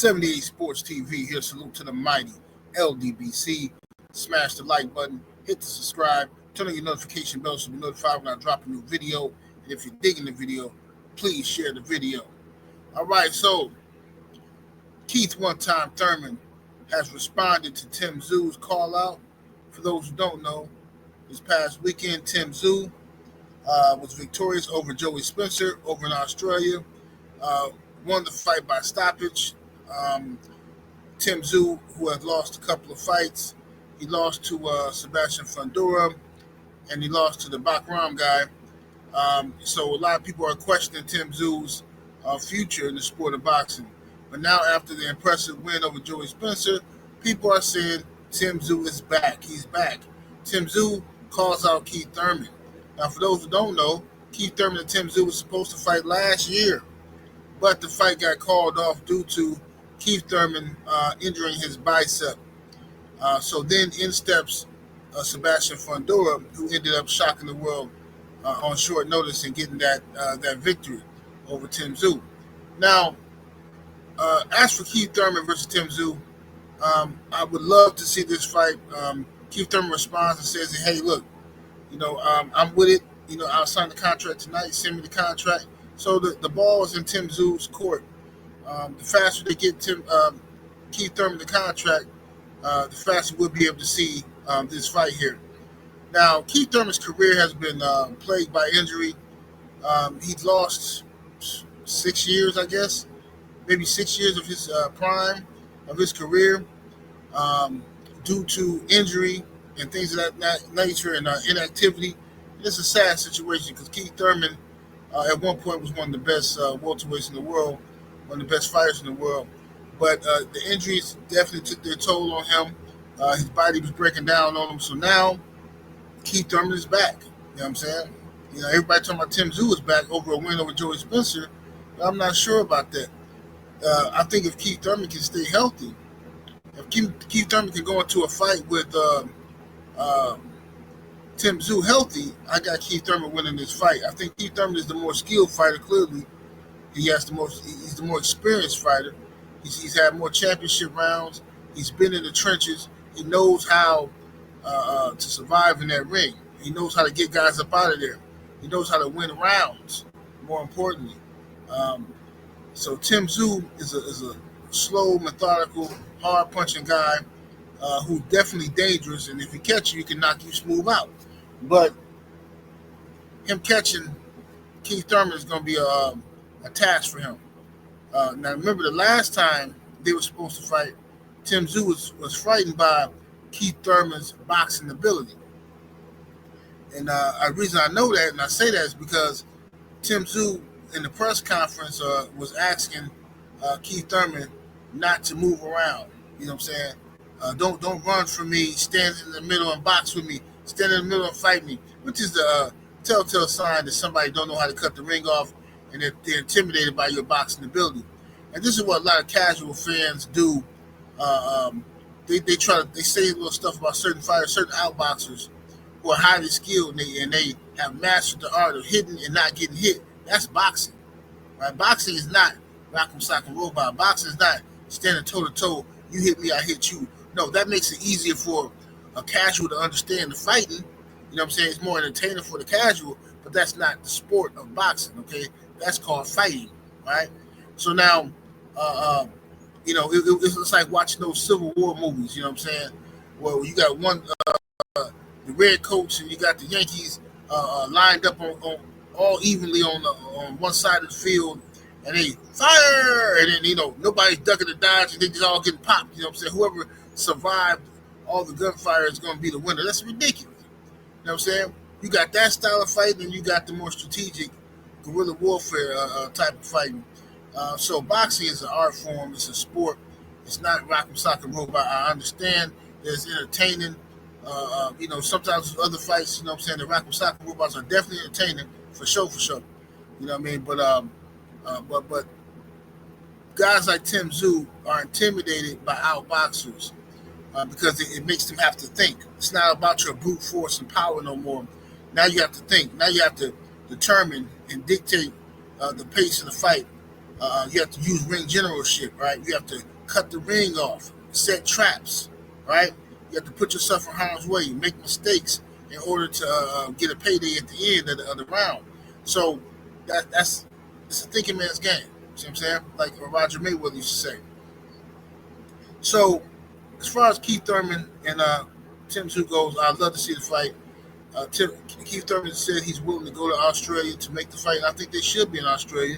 78 Sports TV here. Salute to the mighty ldbc. Smash the like button, hit the subscribe, turn on your notification bell so you'll be notified when I drop a new video. And if you're digging the video, please share the video. All right, so Keith One Time Thurman has responded to Tszyu's call out. For those who don't know, this past weekend, Tszyu was victorious over Joey Spencer over in Australia. Won the fight by stoppage. Tszyu, who had lost a couple of fights, he lost to Sebastian Fundora, and he lost to the Bakram guy. So a lot of people are questioning Tszyu's future in the sport of boxing. But now, after the impressive win over Joey Spencer, people are saying Tszyu is back. He's back. Tszyu calls out Keith Thurman. Now, for those who don't know, Keith Thurman and Tszyu was supposed to fight last year, but the fight got called off due to Keith Thurman injuring his bicep. So then in steps Sebastian Fundora, who ended up shocking the world on short notice and getting that victory over Tszyu. Now, as for Keith Thurman versus Tszyu, I would love to see this fight. Keith Thurman responds and says, "Hey, look, I'm with it. I'll sign the contract tonight. Send me the contract." So the ball is in Tszyu's court. The faster they get Keith Thurman the contract, the faster we'll be able to see this fight here. Now, Keith Thurman's career has been plagued by injury. He's lost 6 years, I guess, maybe 6 years of his prime of his career due to injury and things of that nature and inactivity. It's a sad situation because Keith Thurman at one point was one of the best welterweights in the world, one of the best fighters in the world. But the injuries definitely took their toll on him. His body was breaking down on him. So now Keith Thurman is back. You know what I'm saying? Everybody talking about Tszyu is back over a win over Joey Spencer. But I'm not sure about that. I think if Keith Thurman can stay healthy, if Keith Thurman can go into a fight with Tszyu healthy, I got Keith Thurman winning this fight. I think Keith Thurman is the more skilled fighter. Clearly, he's the more experienced fighter. He's had more championship rounds. He's been in the trenches. He knows how to survive in that ring. He knows how to get guys up out of there. He knows how to win rounds. More importantly, so Tszyu is a slow, methodical, hard punching guy who's definitely dangerous. And if he catches you, he can knock you smooth out. But him catching Keith Thurman is going to be a task for him. Now, remember the last time they were supposed to fight, Tszyu was frightened by Keith Thurman's boxing ability. And the reason I know that and I say that is because Tszyu in the press conference was asking Keith Thurman not to move around. You know what I'm saying? Don't run from me. Stand in the middle and box with me. Stand in the middle and fight me, which is the telltale sign that somebody don't know how to cut the ring off and they're intimidated by your boxing ability. And this is what a lot of casual fans do. They say little stuff about certain fighters, certain outboxers who are highly skilled and they have mastered the art of hitting and not getting hit. That's boxing, right? Boxing is not rock'em sock'em robot. Boxing is not standing toe to toe. You hit me, I hit you. No, that makes it easier for a casual to understand the fighting. You know what I'm saying? It's more entertaining for the casual, but that's not the sport of boxing, okay? That's called fighting, right? So now, it's like watching those Civil War movies, you know what I'm saying? Well, you got the red coats and you got the Yankees lined up on all evenly on one side of the field, and they fire, and then, nobody's ducking the dodge, and they just all getting popped, you know what I'm saying? Whoever survived all the gunfire is going to be the winner. That's ridiculous. You know what I'm saying? You got that style of fighting, and you got the more strategic guerrilla warfare type of fighting. So boxing is an art form. It's a sport. It's not rock'em sock'em robot. I understand there's entertaining. Sometimes with other fights, you know what I'm saying, the rock'em sock'em robots are definitely entertaining for sure. You know what I mean? But guys like Tszyu are intimidated by outboxers because it makes them have to think. It's not about your brute force and power no more. Now you have to think. Now you have to determine and dictate the pace of the fight. You have to use ring generalship, right? You have to cut the ring off, set traps, right? You have to put yourself in harm's way, make mistakes in order to get a payday at the end of the round. So that's it's a thinking man's game. See what I'm saying? Like Roger Mayweather used to say. So as far as Keith Thurman and Tim Tszyu goes, I'd love to see the fight. Keith Thurman said he's willing to go to Australia to make the fight. I think they should be in Australia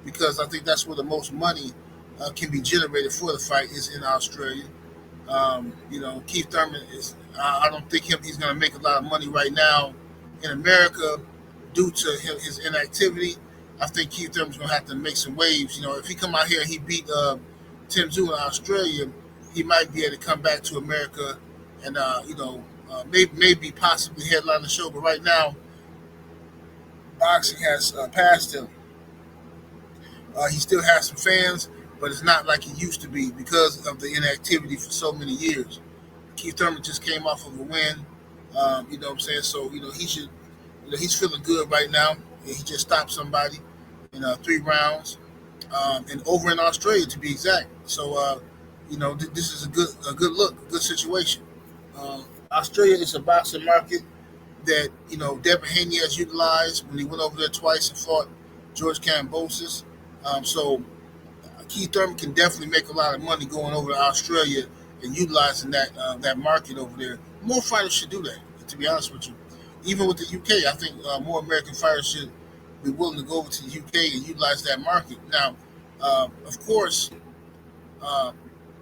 because I think that's where the most money can be generated for the fight is in Australia. Keith Thurman is. I don't think he's going to make a lot of money right now in America due to his inactivity. I think Keith Thurman's going to have to make some waves. If he come out here and he beat Tim Tszyu in Australia, he might be able to come back to America and maybe possibly headline the show. But right now, boxing has passed him. He still has some fans, but it's not like he used to be because of the inactivity for so many years. Keith Thurman just came off of a win. You know what I'm saying? So, he should, he's feeling good right now. He just stopped somebody in 3 rounds and over in Australia to be exact. So, this is a good look, a good situation. Australia is a boxing market that, Devin Haney has utilized when he went over there twice and fought George Kambosos. So Keith Thurman can definitely make a lot of money going over to Australia and utilizing that market over there. More fighters should do that, to be honest with you. Even with the UK, I think more American fighters should be willing to go over to the UK and utilize that market. Now, of course,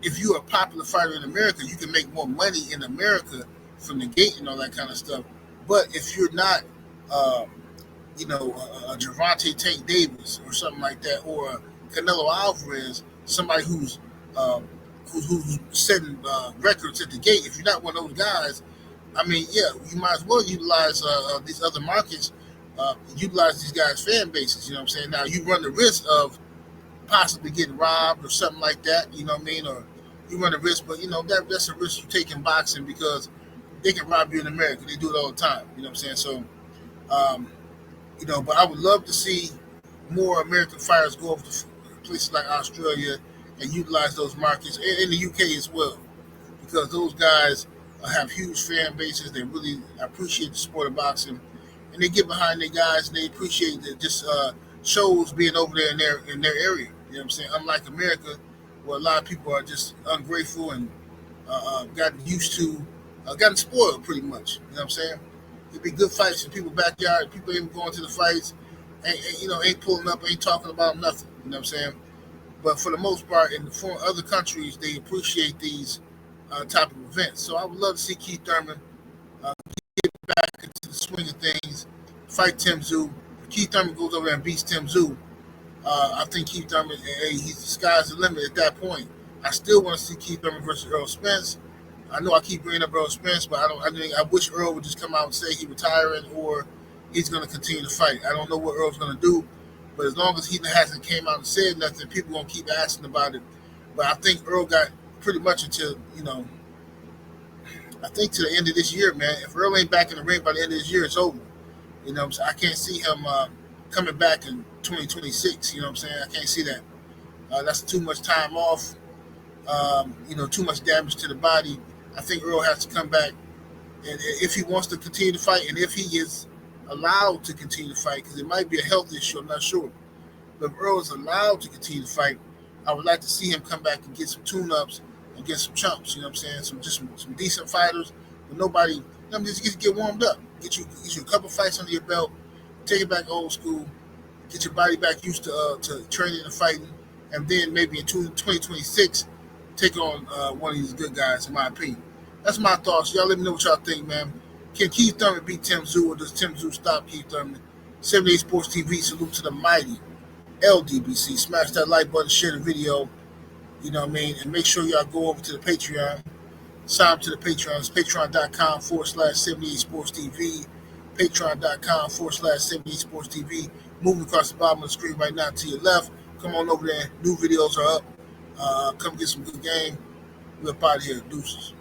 if you're a popular fighter in America, you can make more money in America from the gate and all that kind of stuff. But if you're not, a Gervonta Tank Davis or something like that, or a Canelo Alvarez, somebody who's setting records at the gate, if you're not one of those guys, I mean, yeah, you might as well utilize these other markets, utilize these guys' fan bases. You know what I'm saying? Now, you run the risk of possibly getting robbed or something like that, you know what I mean? Or you run a risk, but, that's a risk you take in boxing because they can rob you in America. They do it all the time, you know what I'm saying? So, but I would love to see more American fighters go over to places like Australia and utilize those markets, and in the UK as well, because those guys have huge fan bases. They really appreciate the sport of boxing, and they get behind their guys, and they appreciate just shows being over there in their area. You know what I'm saying? Unlike America, where a lot of people are just ungrateful and gotten spoiled pretty much. You know what I'm saying? It'd be good fights in people's backyard. People ain't going to the fights, ain't pulling up, ain't talking about nothing. You know what I'm saying? But for the most part, in other countries, they appreciate these type of events. So I would love to see Keith Thurman get back into the swing of things, fight Tim Tszyu. If Keith Thurman goes over there and beats Tim Tszyu, I think Keith Thurman, the sky's the limit at that point. I still want to see Keith Thurman versus Errol Spence. I know I keep bringing up Errol Spence, but I wish Earl would just come out and say he's retiring or he's going to continue to fight. I don't know what Earl's going to do, but as long as he hasn't came out and said nothing, people are going to keep asking about it. But I think Earl got pretty much until, I think to the end of this year, man. If Earl ain't back in the ring by the end of this year, it's over. You know what I'm saying? I can't see him coming back in 2026. You know what I'm saying? I can't see that. That's too much time off, too much damage to the body. I think Earl has to come back, and if he wants to continue to fight, and if he is allowed to continue to fight, because it might be a health issue, I'm not sure. But if Earl is allowed to continue to fight, I would like to see him come back and get some tune-ups and get some chumps. You know what I'm saying? Some decent fighters, but nobody. Just get warmed up. Get you a couple fights under your belt. Take it back old school. Get your body back used to training and fighting, and then maybe in 2026, take on one of these good guys. In my opinion. That's my thoughts. Y'all let me know what y'all think, man. Can Keith Thurman beat Tim Tszyu, or does Tim Tszyu stop Keith Thurman? 78 Sports TV, salute to the mighty ldbc. Smash that like button, share the video, you know what I mean? And make sure y'all go over to the Patreon. Sign up to the Patreon. It's patreon.com/78 Sports TV. Patreon.com/78 Sports TV. Moving across the bottom of the screen right now to your left. Come on over there. New videos are up. Come get some good game. We're up out of here. Deuces.